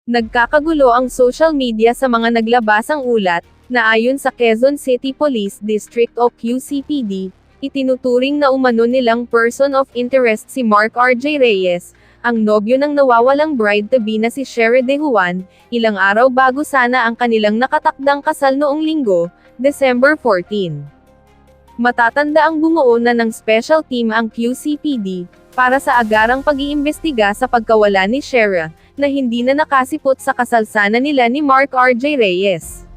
Nagkakagulo ang social media sa mga naglabasang ulat, na ayon sa Quezon City Police District o QCPD, itinuturing na umano nilang person of interest si Mark R.J. Reyes, ang nobyo ng nawawalang bride-to-be na si Sherry De Juan, ilang araw bago sana ang kanilang nakatakdang kasal noong Linggo, December 14. Matatanda ang bumuo na ng special team ang QCPD, para sa agarang pag-iimbestiga sa pagkawala ni Sherry, na hindi na nakasipot sa kasalsanan nila ni Mark R.J. Reyes.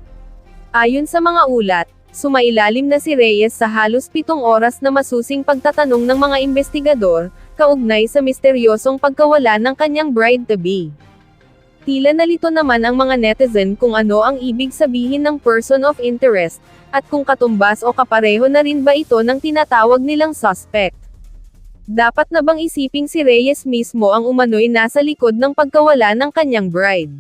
Ayon sa mga ulat, sumailalim na si Reyes sa halos 7 oras na masusing pagtatanong ng mga investigador, kaugnay sa misteryosong pagkawala ng kanyang bride-to-be. Tila nalito naman ang mga netizen kung ano ang ibig sabihin ng person of interest, at kung katumbas o kapareho na rin ba ito ng tinatawag nilang suspect. Dapat na bang isiping si Reyes mismo ang umano'y nasa likod ng pagkawala ng kanyang bride?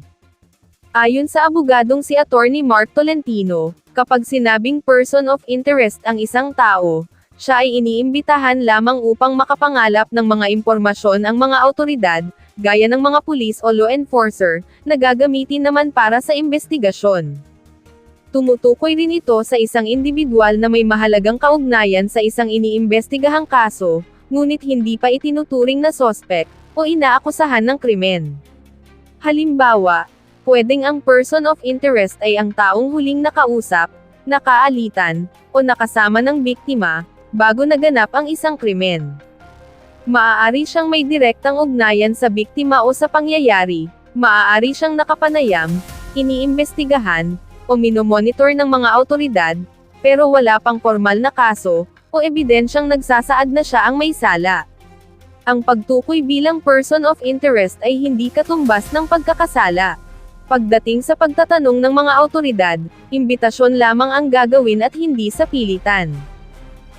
Ayon sa abogadong si Attorney Mark Tolentino, kapag sinabing person of interest ang isang tao, siya ay iniimbitahan lamang upang makapangalap ng mga impormasyon ang mga awtoridad, gaya ng mga pulis o law enforcer, na gagamitin naman para sa investigasyon. Tumutukoy rin ito sa isang individual na may mahalagang kaugnayan sa isang iniimbestigahang kaso, ngunit hindi pa itinuturing na suspect, o inaakusahan ng krimen. Halimbawa, pwedeng ang person of interest ay ang taong huling nakausap, nakaalitan, o nakasama ng biktima, bago naganap ang isang krimen. Maaari siyang may direktang ugnayan sa biktima o sa pangyayari, maaari siyang nakapanayam, iniimbestigahan, o minomonitor ng mga awtoridad, pero wala pang formal na kaso, o ebidensyang nagsasaad na siya ang may sala. Ang pagtukoy bilang person of interest ay hindi katumbas ng pagkakasala. Pagdating sa pagtatanong ng mga awtoridad, imbitasyon lamang ang gagawin at hindi sa pilitan.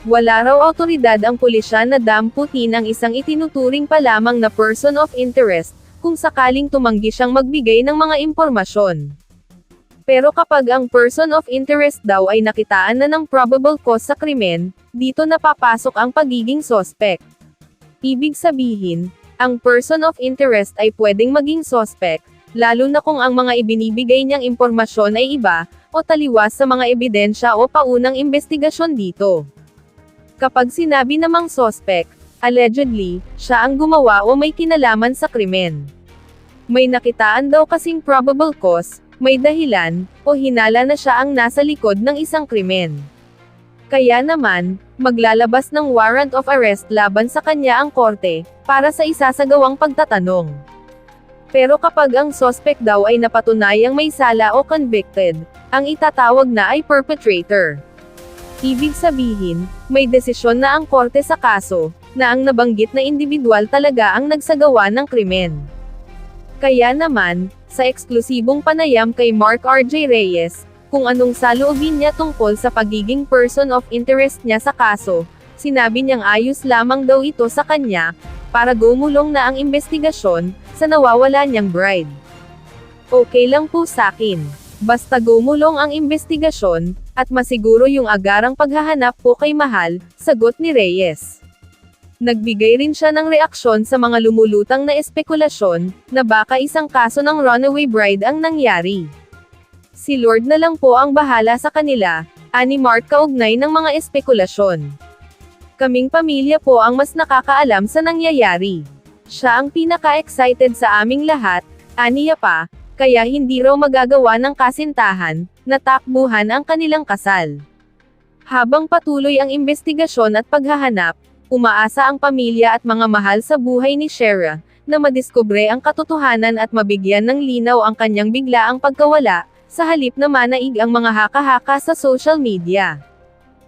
Wala raw awtoridad ang pulisya na damputin ang isang itinuturing pa lamang na person of interest, kung sakaling tumanggi siyang magbigay ng mga impormasyon. Pero kapag ang person of interest daw ay nakitaan na ng probable cause sa krimen, dito napapasok ang pagiging suspect. Ibig sabihin, ang person of interest ay pwedeng maging suspect, lalo na kung ang mga ibinibigay niyang impormasyon ay iba, o taliwas sa mga ebidensya o paunang investigasyon dito. Kapag sinabi namang suspect, allegedly, siya ang gumawa o may kinalaman sa krimen. May nakitaan daw kasing probable cause, may dahilan, o hinala na siya ang nasa likod ng isang krimen. Kaya naman, maglalabas ng warrant of arrest laban sa kanya ang korte, para sa isasagawang pagtatanong. Pero kapag ang suspect daw ay napatunayang may sala o convicted, ang itatawag na ay perpetrator. Ibig sabihin, may desisyon na ang korte sa kaso, na ang nabanggit na individual talaga ang nagsagawa ng krimen. Kaya naman, sa eksklusibong panayam kay Mark R.J. Reyes, kung anong saloobin niya tungkol sa pagiging person of interest niya sa kaso, sinabi niyang ayos lamang daw ito sa kanya, para gumulong na ang investigasyon, sa nawawala niyang bride. Okay lang po sakin. Basta gumulong ang investigasyon, at masiguro yung agarang paghahanap po kay mahal, sagot ni Reyes. Nagbigay rin siya ng reaksyon sa mga lumulutang na espekulasyon, na baka isang kaso ng runaway bride ang nangyari. Si Lord na lang po ang bahala sa kanila, ani Mark kaugnay ng mga espekulasyon. Kaming pamilya po ang mas nakakaalam sa nangyayari. Siya ang pinaka-excited sa aming lahat, aniya pa, kaya hindi raw magagawa ng kasintahan, na takbuhan ang kanilang kasal. Habang patuloy ang investigasyon at paghahanap, umaasa ang pamilya at mga mahal sa buhay ni Sherry, na madiskubre ang katotohanan at mabigyan ng linaw ang kanyang biglaang pagkawala, sa halip na manaig ang mga haka-haka sa social media.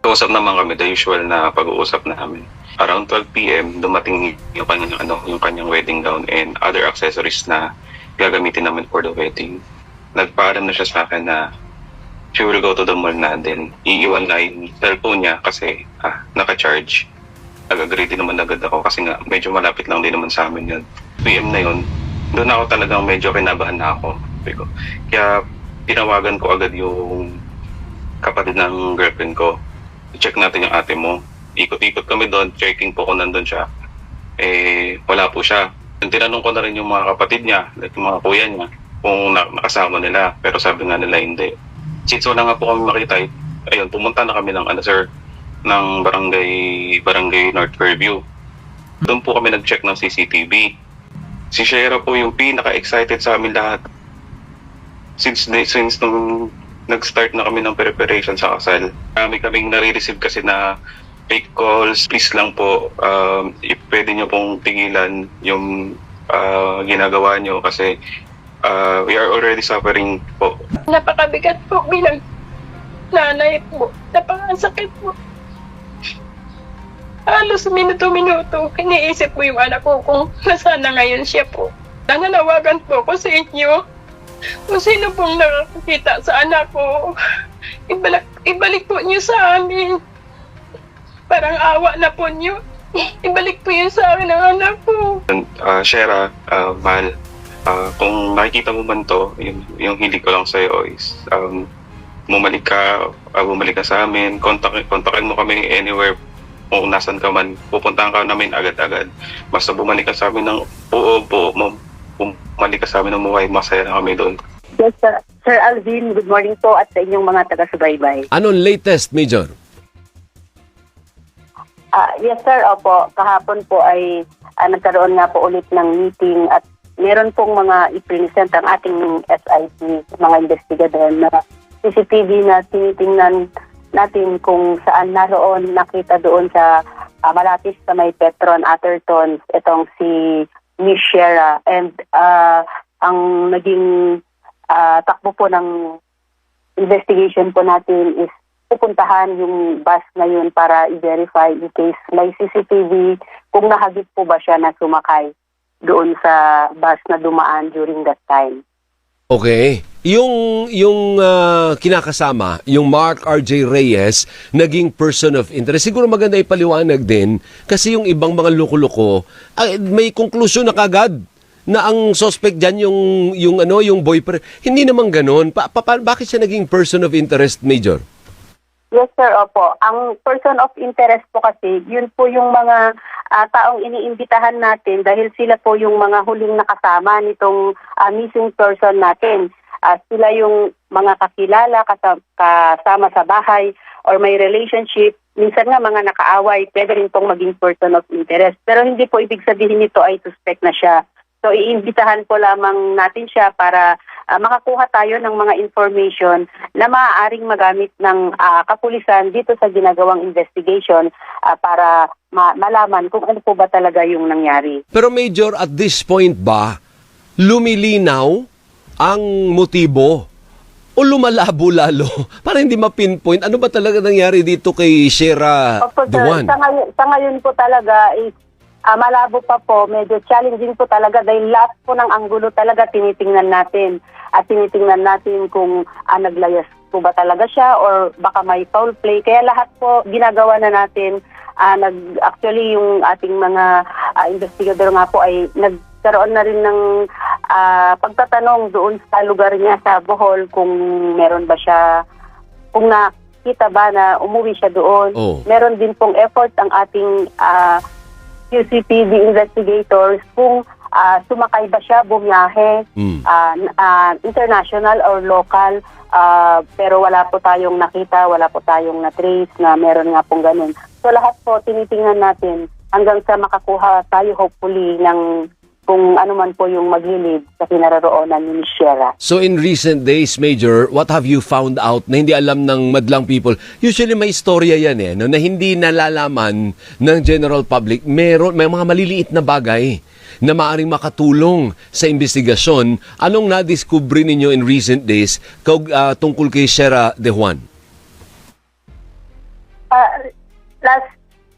Usap naman kami, the usual na pag-uusap namin. Around 12 PM, dumating yung kanyang wedding gown and other accessories na gagamitin namin for the wedding. Nagpaalam na siya sa akin na she will go to the mall na din. Iiwan na yung cellphone niya kasi naka-charge. Nag-agree din naman agad ako kasi nga medyo malapit lang din naman sa amin yun. PM na yun, doon ako talagang medyo kinabahan na ako. Kaya tinawagan ko agad yung kapatid ng girlfriend ko. Check natin yung ate mo. Ikot-ikot kami doon, checking po kung nandun siya. Wala po siya. Tinanong ko na rin yung mga kapatid niya, like yung mga kuya niya. kung nakasama nila. Pero sabi nga nila hindi. Since wala nga po kami makita, ayun, pumunta na kami ng sir, ng barangay North Fairview. Doon po kami nag-check ng CCTV. Si Shera po yung pinaka-excited sa amin lahat. Since nung nag-start na kami ng preparation sa kasal, kaming nare-receive kasi na fake calls. Please lang po, if pwede nyo pong tigilan yung ginagawa nyo kasi we are already suffering po. Napakabigat po bilang nanay po. Napakasakit po. Halos minuto-minuto, iniisip ko yung anak ko kung nasaan na ngayon siya po. Nanganawagan po ko sa inyo kung sino pong nakakita sa anak ko. Ibalik po niyo sa amin. Parang awa na po niyo. Ibalik po yun sa akin ang anak ko. Shera, Mahal, kung nakikita mo man to, yung hilig ko lang sa'yo is bumalik ka sa amin, kontakin mo kami anywhere. Kung nasan ka man, pupuntahan ka namin agad-agad. Basta bumalik ka sa amin ng bumalik ka sa amin ng muhay, masaya na kami doon. Yes, sir. Sir Alvin, good morning po at sa inyong mga taga-subaybay. Anong latest, Major? Yes, sir. Opo, kahapon po ay nagkaroon nga po ulit ng meeting at meron pong mga i-present ang ating SIT, mga investigador na CCTV na tinitingnan natin kung saan naroon nakita doon sa malapit sa may Petron Atherton itong si Miss Shera, and ang naging takbo po ng investigation po natin is pupuntahan yung bus na yun para i-verify in case may CCTV kung nahagip po ba siya na sumakay doon sa bus na dumaan during that time. Okay. Yung kinakasama, yung Mark R.J. Reyes, naging person of interest. Siguro maganda ipaliwanag din kasi yung ibang mga loko-loko, may konklusyon na kagad na ang suspect dyan yung boyfriend. Hindi naman ganon. Bakit siya naging person of interest, Major? Yes, sir. Opo. Ang person of interest po kasi, yun po yung mga taong iniimbitahan natin dahil sila po yung mga huling nakasama nitong missing person natin. Sila yung mga kakilala, kasama sa bahay, or may relationship. Minsan nga mga nakaaway, pwede rin pong maging person of interest. Pero hindi po ibig sabihin nito ay suspect na siya. So, iimbitahan po lamang natin siya para makakuha tayo ng mga information na maaaring magamit ng kapulisan dito sa ginagawang investigation para malaman kung ano po ba talaga yung nangyari. Pero Major, at this point ba, lumilinaw ang motibo o lumalabo lalo para hindi ma-pinpoint ano ba talaga nangyari dito kay Shera Duan? Sa ngayon po talaga is malabo pa po, medyo challenging po talaga dahil lahat po ng anggulo talaga tinitingnan natin at tinitingnan natin kung naglayas po ba talaga siya or baka may foul play. Kaya lahat po ginagawa na natin. Actually yung ating mga investigador nga po ay nagkaroon na rin ng pagtatanong doon sa lugar niya sa Bohol kung meron ba siya, kung nakita ba na umuwi siya doon. Meron din pong effort ang ating QCPD investigators kung sumakay ba siya, bumiyahe, international or local, pero wala po tayong nakita, wala po tayong na-trace na meron nga pong ganun. So lahat po tinitingnan natin hanggang sa makakuha tayo hopefully ng kung ano man po yung maglilid sa kinaroroonan ni Shera. So in recent days, Major, what have you found out na hindi alam ng madlang people? Usually may istorya yan no, na hindi nalalaman ng general public. May mga maliliit na bagay na maaaring makatulong sa investigasyon. Anong nadiskubre ninyo in recent days tungkol kay Shera De Juan?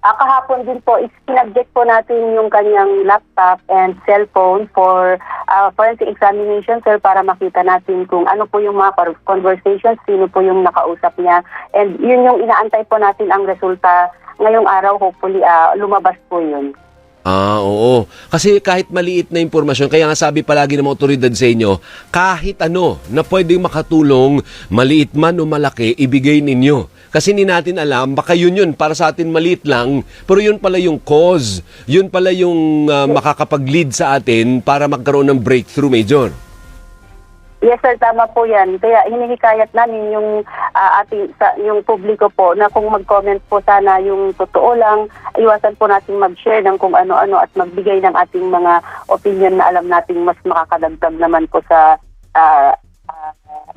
Kahapon din po, sinubject po natin yung kanyang laptop and cellphone for forensic examination, sir, para makita natin kung ano po yung mga conversations, sino po yung nakausap niya. And yun yung inaantay po natin ang resulta ngayong araw, hopefully lumabas po yun. Oo. Kasi kahit maliit na impormasyon, kaya nga sabi palagi ng mga otoridad sa inyo, kahit ano na pwedeng makatulong, maliit man o malaki, ibigay ninyo. Kasi hindi natin alam, baka yun, para sa atin maliit lang, pero yun pala yung cause, yun pala yung makakapag-lead sa atin para magkaroon ng breakthrough, Major. Yes sir, tama po yan. Kaya hinihikayat namin yung yung publiko po na kung mag-comment po sana yung totoo lang, iwasan po natin mag-share ng kung ano-ano at magbigay ng ating mga opinion na alam nating mas makakadagdag naman po sa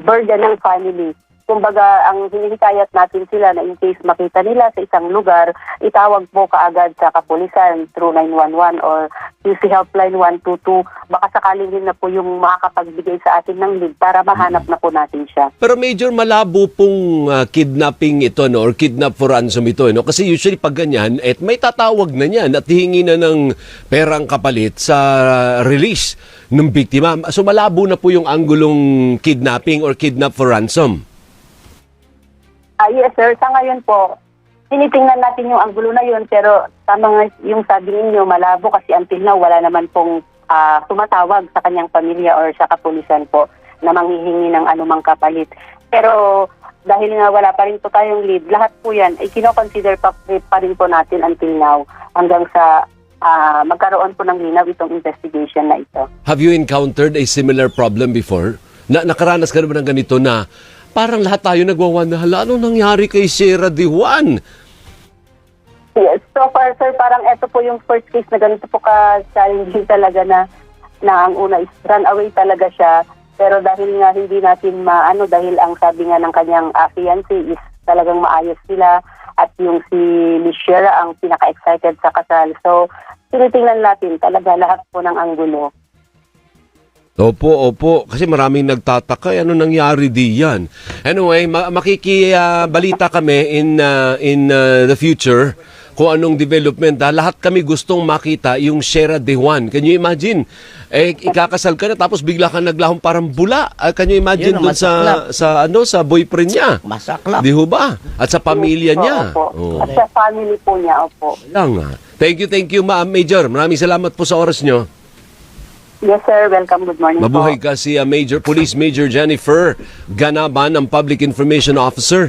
burden ng family. Kumbaga, ang hinihikayat natin sila na in case makita nila sa isang lugar, itawag po kaagad sa kapulisan through 911 or QC Helpline 122. Baka sakaling din na po yung makakapagbigay sa atin ng lead para mahanap na po natin siya. Pero major, malabo pong kidnapping ito, no, or kidnap for ransom ito, no? Kasi usually pag ganyan, may tatawag na niyan at hihingi na ng perang kapalit sa release ng biktima. So malabo na po yung anggulong kidnapping or kidnap for ransom. Yes sir, sa ngayon po, tinitingnan natin yung anggulo na yun, pero tama nga yung sabi ninyo, malabo kasi until now wala naman pong tumatawag sa kanyang pamilya or sa kapulisan po na manghihingi ng anumang kapalit. Pero dahil nga wala pa rin po tayong lead, lahat po yan ay kinoconsider pa rin po natin until now hanggang sa magkaroon po ng linaw itong investigation na ito. Have you encountered a similar problem before? Nakaranas ka naman ng ganito na parang lahat tayo nagwawanda, anong nangyari kay Sierra de Juan? Yes, so far sir, parang ito po yung first case na ganito po ka-challenging talaga na ang una is run away talaga siya. Pero dahil nga hindi natin dahil ang sabi nga ng kanyang fiancé is talagang maayos sila at yung si Miss Sierra ang pinaka-excited sa kasal. So, tinitingnan natin talaga lahat po ng anggulo. Opo. Kasi maraming nagtataka, ano nangyari diyan? Anyway, makikibalita kami in the future kung anong development. Lahat kami gustong makita yung Sierra de Juan. Can you imagine? Ikakasal ka na tapos bigla ka naglahong parang bula. Can you imagine dun sa boyfriend niya? Masaklap. Di ho ba? At sa pamilya niya. Opo. At sa family po niya, opo. Lang nga. Thank you, Ma'am Major. Maraming salamat po sa oras nyo. Yes sir, welcome, good morning Mabuhay po. ka si Police Major Jennifer Ganaban, ang Public Information Officer.